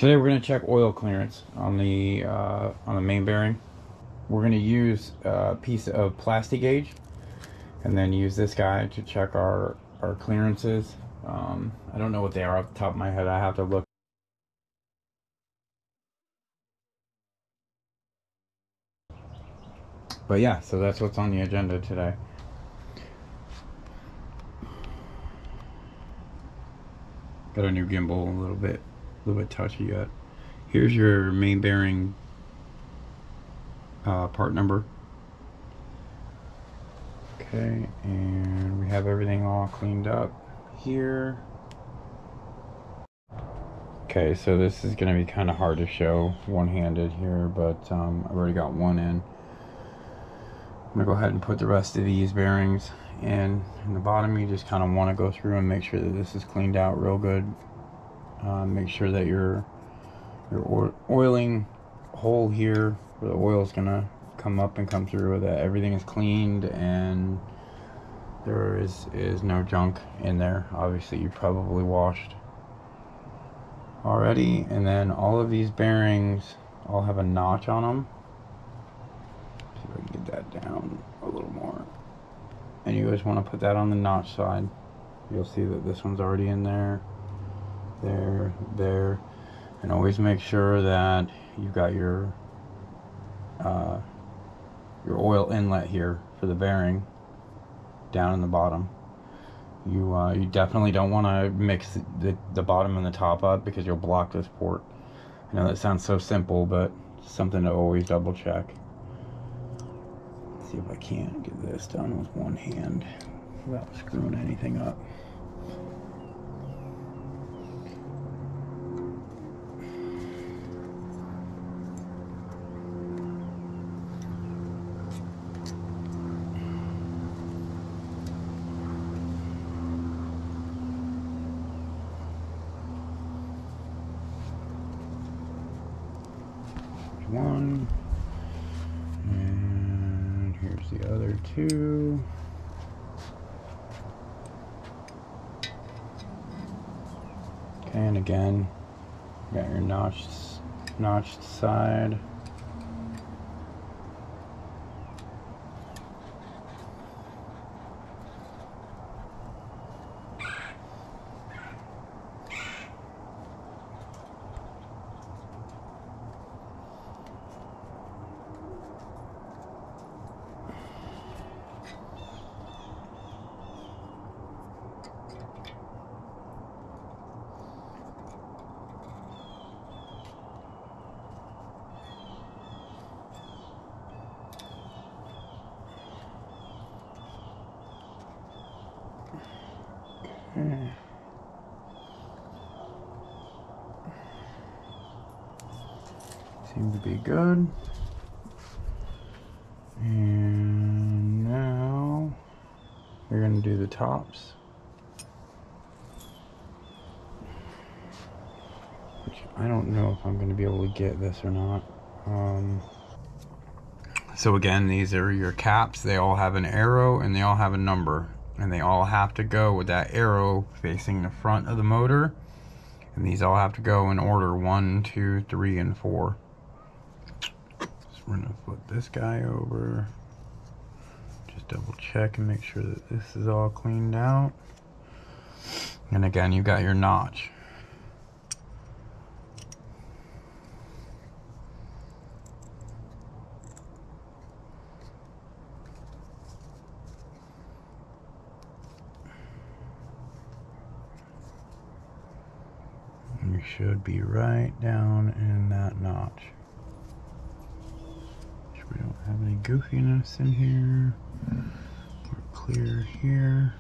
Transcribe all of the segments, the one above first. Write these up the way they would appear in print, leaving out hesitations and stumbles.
Today we're going to check oil clearance on the main bearing. We're going to use a piece of plastic gauge and then use this guy to check our clearances. I don't know what they are off the top of my head. I have to look. But yeah, so that's what's on the agenda today. Got a new gimbal, a little bit touchy yet. Here's your main bearing part number. Okay, and we have everything all cleaned up here. Okay, so this is going to be kind of hard to show one-handed here, but I've already got one in. I'm going to go ahead and put the rest of these bearings in the bottom. You just kind of want to go through and make sure that this is cleaned out real good. Make sure that your oiling hole here where the oil is going to come up and come through, that everything is cleaned and there is no junk in there. Obviously you probably washed already. And then all of these bearings all have a notch on them. See if I can get that down a little more. And you always want to put that on the notch side. You'll see that this one's already in there, there, and always make sure that you've got your oil inlet here for the bearing down in the bottom. You definitely don't want to mix the bottom and the top up because you'll block this port. I know that sounds so simple, but it's something to always double check. Let's see if I can't get this done with one hand without screwing anything up. One, and here's the other two. Okay, and again, you got your notched side. Seem to be good. And now we're going to do the tops, which I don't know if I'm going to be able to get this or not. So again, these are your caps. They all have an arrow and they all have a number, and they all have to go with that arrow facing the front of the motor, and these all have to go in order 1, 2, 3, and 4. So we're gonna flip this guy over, just double check and make sure that this is all cleaned out. And again, you got your notch. You should be right down in that notch. Make sure we don't have any goofiness in here. We're clear here.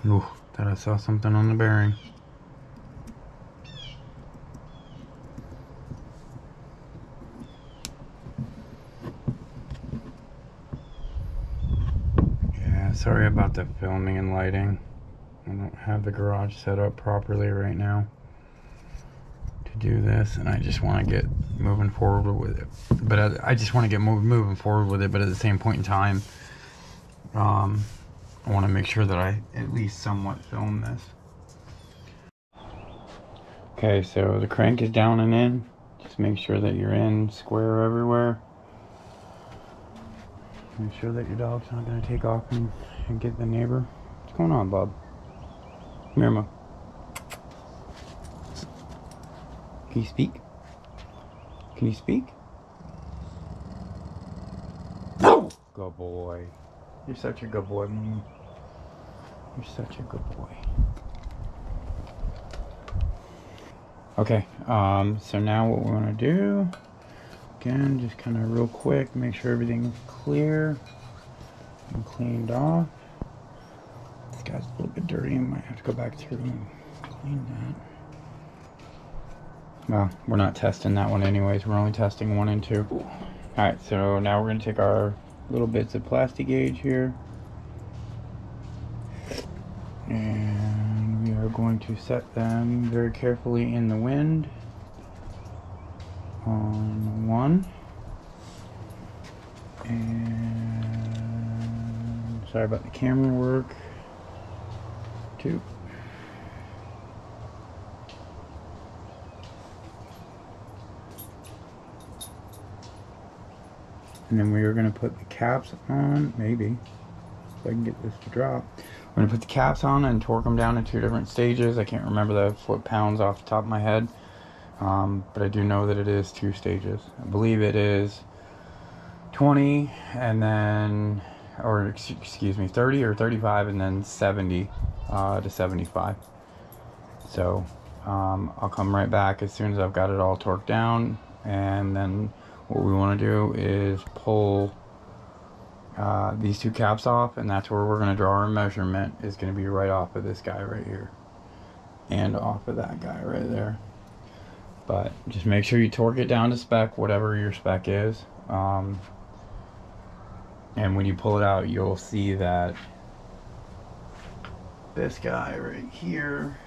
Ooh, thought I saw something on the bearing. Sorry about the filming and lighting. I don't have the garage set up properly right now to do this, and I just want to get moving forward with it. But I just want to get moving forward with it, but at the same point in time, I want to make sure that I at least somewhat film this. Okay, so the crank is down and in. Just make sure that you're in square everywhere. Make sure that your dog's not going to take off and get the neighbor. What's going on, Bob? Come here, Ma. Can you speak? Can you speak? No! Good boy. You're such a good boy, Mama. You're such a good boy. Okay, so now what we want to do, again, just kind of real quick, make sure everything's clear and cleaned off. This guy's a little bit dirty, I might have to go back through and clean that. Well, we're not testing that one anyways, we're only testing 1 and 2. Alright, so now we're going to take our little bits of plastic gauge here. And we are going to set them very carefully in the wind on 1. And sorry about the camera work. 2. And then we are going to put the caps on, maybe, if I can get this to drop. We're going to put the caps on and torque them down in 2 different stages. I can't remember the foot-pounds off the top of my head, but I do know that it is 2 stages. I believe it is 20 and then, or excuse me, 30 or 35 and then 70 to 75. So I'll come right back as soon as I've got it all torqued down, and then what we want to do is pull these 2 caps off, and that's where we're going to draw our measurement. Is going to be right off of this guy right here and off of that guy right there. But just make sure you torque it down to spec, whatever your spec is, and when you pull it out, you'll see that this guy right here,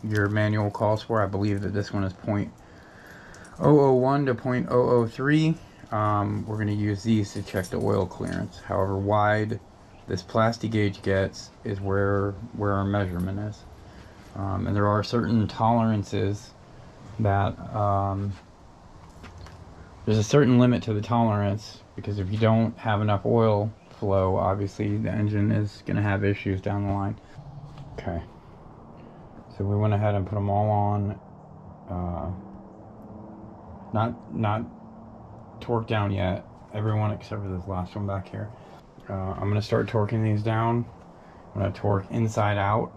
your manual calls for, I believe that this one is 0.001 to 0.003. We're going to use these to check the oil clearance. However wide this plastic gauge gets is where our measurement is. And there are certain tolerances that there's a certain limit to the tolerance, because if you don't have enough oil flow, obviously the engine is going to have issues down the line. Okay, so we went ahead and put them all on. Not torqued down yet, everyone except for this last one back here. I'm going to start torquing these down. I'm going to torque inside out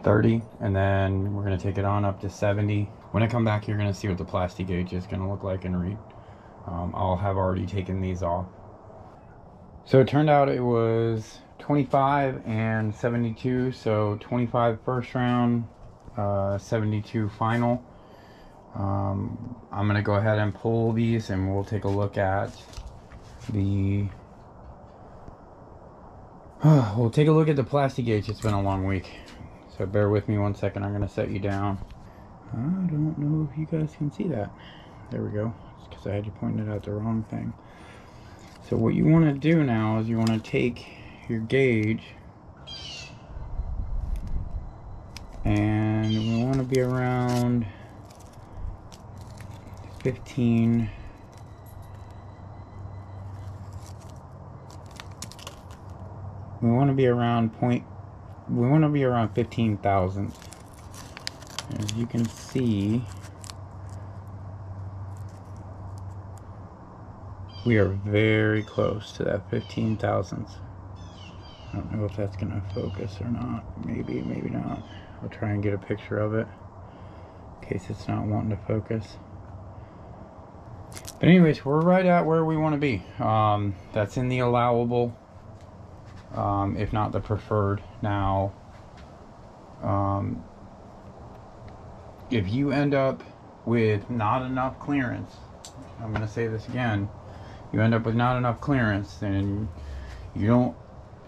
30, and then we're going to take it on up to 70. When I come back, you're going to see what the plastic gauge is going to look like and read. I'll have already taken these off. So it turned out it was 25 and 72, so 25 first round, 72 final. I'm going to go ahead and pull these, and we'll take a look at the we'll take a look at the plastic gauge. It's been a long week, so bear with me 1 second. I'm going to set you down. I don't know if you guys can see that. There we go. It's because I had you pointed out the wrong thing. So what you want to do now is you want to take your gauge, and we want to be around 15. We want to be around 15 thousandths. As you can see, we are very close to that 15 thousandths. I don't know if that's going to focus or not. Maybe, maybe not. I'll try and get a picture of it in case it's not wanting to focus. But anyways, we're right at where we want to be. That's in the allowable, if not the preferred. Now, if you end up with not enough clearance, I'm going to say this again, you end up with not enough clearance, then you don't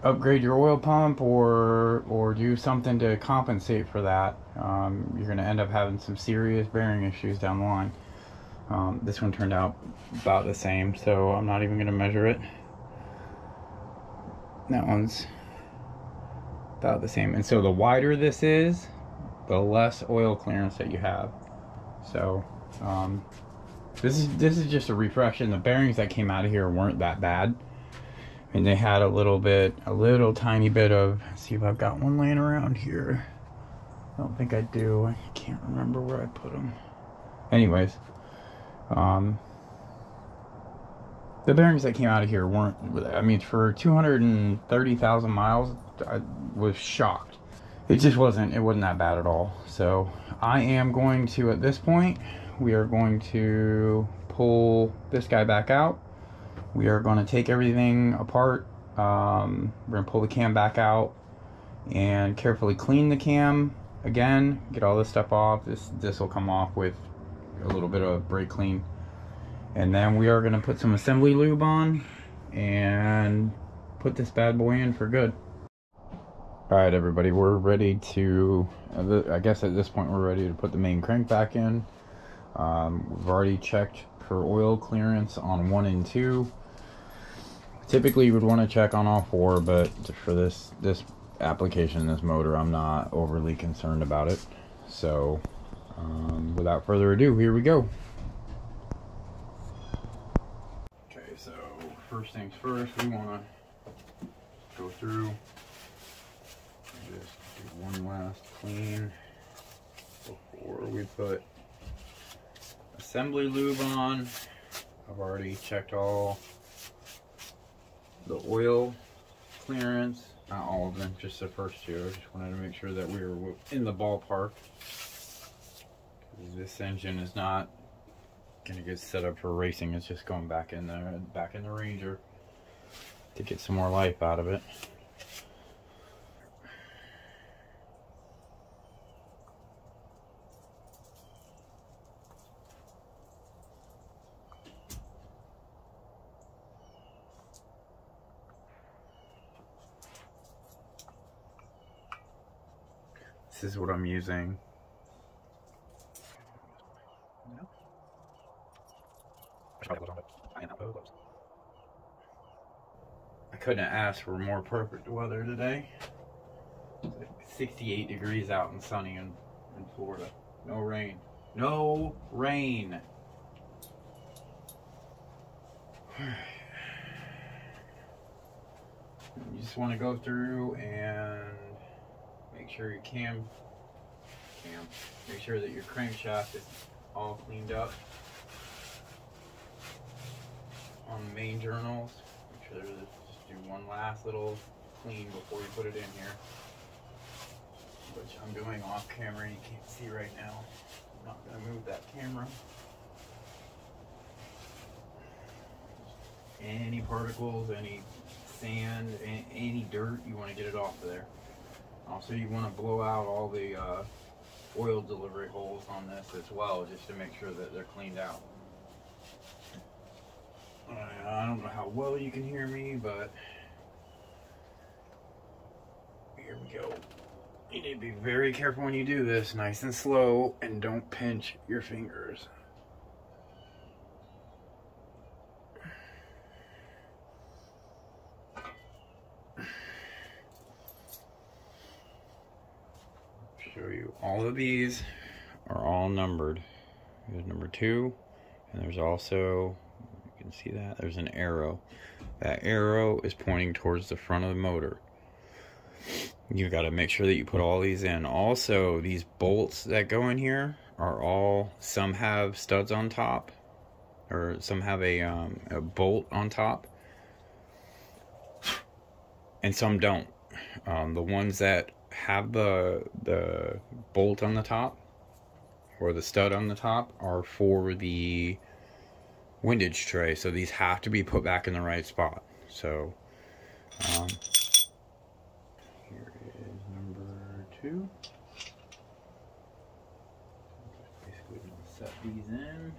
upgrade your oil pump or do something to compensate for that, you're going to end up having some serious bearing issues down the line. This one turned out about the same, so I'm not even going to measure it. That one's about the same. And so the wider this is, the less oil clearance that you have. So this is just a refresh, and the bearings that came out of here weren't that bad. And they had a little tiny bit of, let's see if I've got one laying around here. I don't think I do. I can't remember where I put them. Anyways, the bearings that came out of here weren't, I mean, for 230,000 miles, I was shocked. It just wasn't that bad at all. So I am going to, at this point, we are going to pull this guy back out. We are going to take everything apart. We're going to pull the cam back out and carefully clean the cam again, get all this stuff off. This will come off with a little bit of brake clean. And then we are going to put some assembly lube on and put this bad boy in for good. Alright everybody, we're ready to, I guess at this point we're ready to put the main crank back in. We've already checked for oil clearance on 1 and 2. Typically you would want to check on all 4, but for this application, this motor, I'm not overly concerned about it. So without further ado, here we go. Okay, so first things first, we want to go through and just do one last clean before we put assembly lube on. I've already checked all the oil clearance, not all of them, just the first 2. I just wanted to make sure that we were in the ballpark. This engine is not gonna get set up for racing. It's just going back in the Ranger to get some more life out of it. This is what I'm using. I couldn't ask for more perfect weather today. It's like 68 degrees out and sunny in Florida. No rain. No rain. You just want to go through and make sure your make sure that your crankshaft is all cleaned up on the main journals. Make sure to just do one last little clean before you put it in here, which I'm doing off camera. You can't see right now. I'm not going to move that camera. Any particles, any sand, any dirt, you want to get it off of there. Also, you want to blow out all the oil delivery holes on this as well, just to make sure that they're cleaned out. I don't know how well you can hear me, but here we go. You need to be very careful when you do this, nice and slow, and don't pinch your fingers. Show you all of these are all numbered. There's number 2, and there's also, you can see that there's an arrow. That arrow is pointing towards the front of the motor. You got to make sure that you put all these in. Also, these bolts that go in here are all, some have studs on top, or some have a bolt on top, and some don't. The ones that have the bolt on the top or the stud on the top are for the windage tray, so these have to be put back in the right spot. So here is number 2. Basically gonna set these in.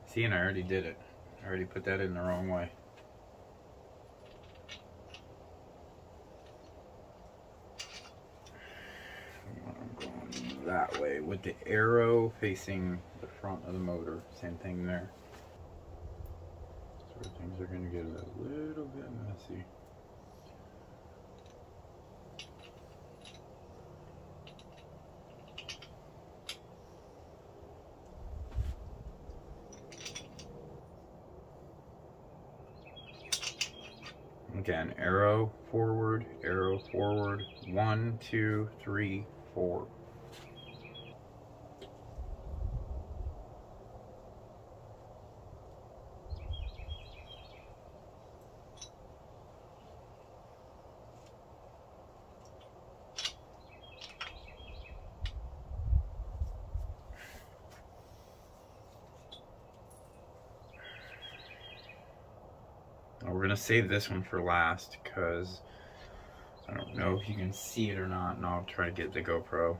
See, and I already did it. I already put that in the wrong way. That way with the arrow facing the front of the motor. Same thing there. So where things are going to get a little bit messy. Again, arrow forward, 1, 2, 3, 4. We're going to save this one for last because I don't know if you can see it or not, and I'll try to get the GoPro.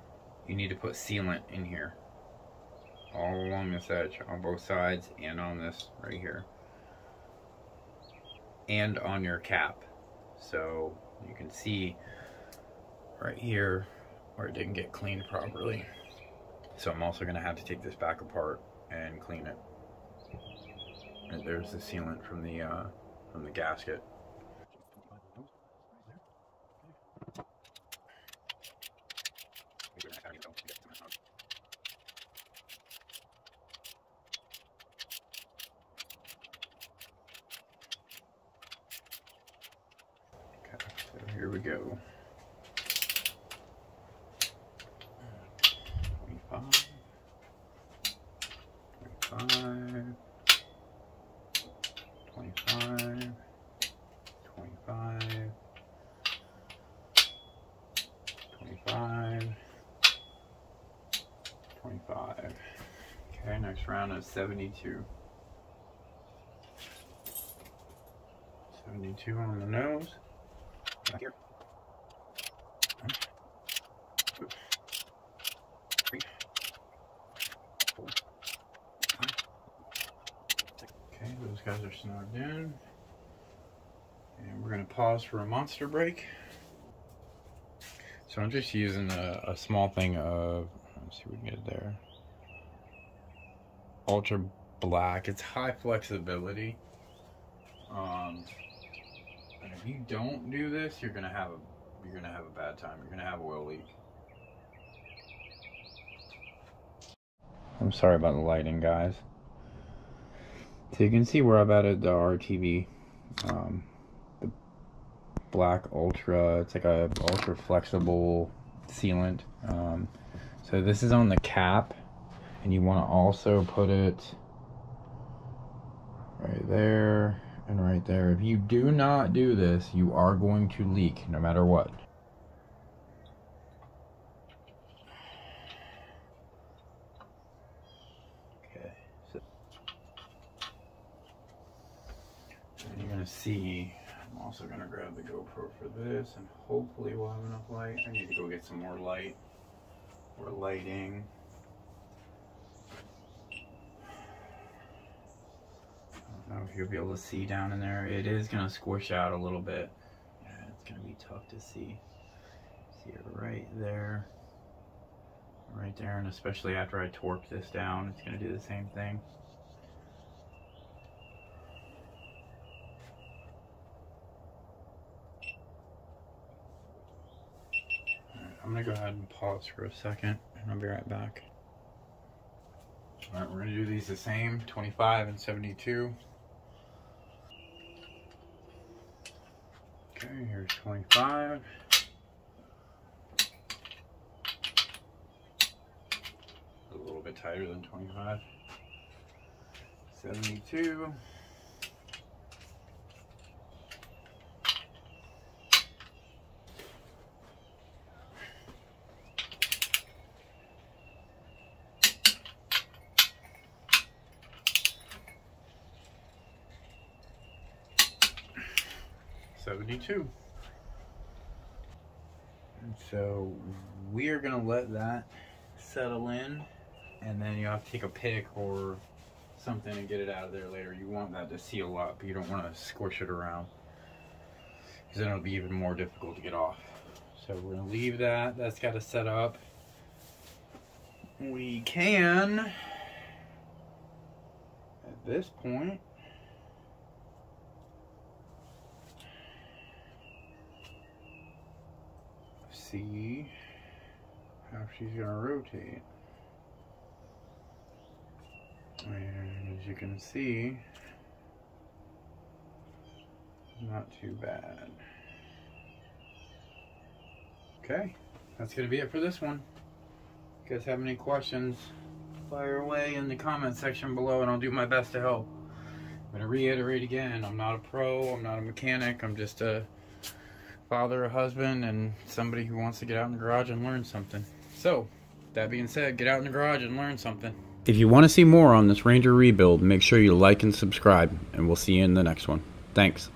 You need to put sealant in here, all along this edge, on both sides, and on this right here, and on your cap. So you can see right here where it didn't get cleaned properly. So I'm also going to have to take this back apart and clean it. And there's the sealant from the gasket. Okay, so here we go. 25, 25, 25, 25, 25, 25. Okay, next round is 72. 72 on the nose. Back here. 1, 2, 3, 4, 5, 6. Okay, those guys are snugged in. And we're going to pause for a monster break. So I'm just using a small thing of, let's see if we can get it there, ultra black. It's high flexibility. And if you don't do this, you're gonna have a bad time. You're gonna have oil leak. I'm sorry about the lighting, guys. So you can see where I've added the RTV, the black ultra. It's like a ultra flexible sealant. So this is on the cap, and you want to also put it right there and right there. If you do not do this, you are going to leak no matter what. Okay, so you're gonna see, I'm also gonna grab the GoPro for this, and hopefully we'll have enough light. I need to go get some more light or lighting. I don't know if you'll be able to see down in there. It is going to squish out a little bit. Yeah, it's going to be tough to see. See it right there. Right there, and especially after I torque this down, it's going to do the same thing. Alright, I'm going to go ahead and pause for a second, and I'll be right back. Alright, we're going to do these the same, 25 and 72. Okay, here's 25. A little bit tighter than 25. 72. 72. And so we are going to let that settle in, and then you have to take a pick or something and get it out of there later. You want that to seal up. You don't want to squish it around, because then it'll be even more difficult to get off. So we're going to leave that. That's got to set up. We can, at this point, see how she's going to rotate. And as you can see, not too bad. Okay, that's going to be it for this one. If you guys have any questions, fire away in the comment section below and I'll do my best to help. I'm going to reiterate again, I'm not a pro, I'm not a mechanic, I'm just a father, a husband, and somebody who wants to get out in the garage and learn something. So, that being said, get out in the garage and learn something. If you want to see more on this Ranger rebuild, make sure you like and subscribe, and we'll see you in the next one. Thanks.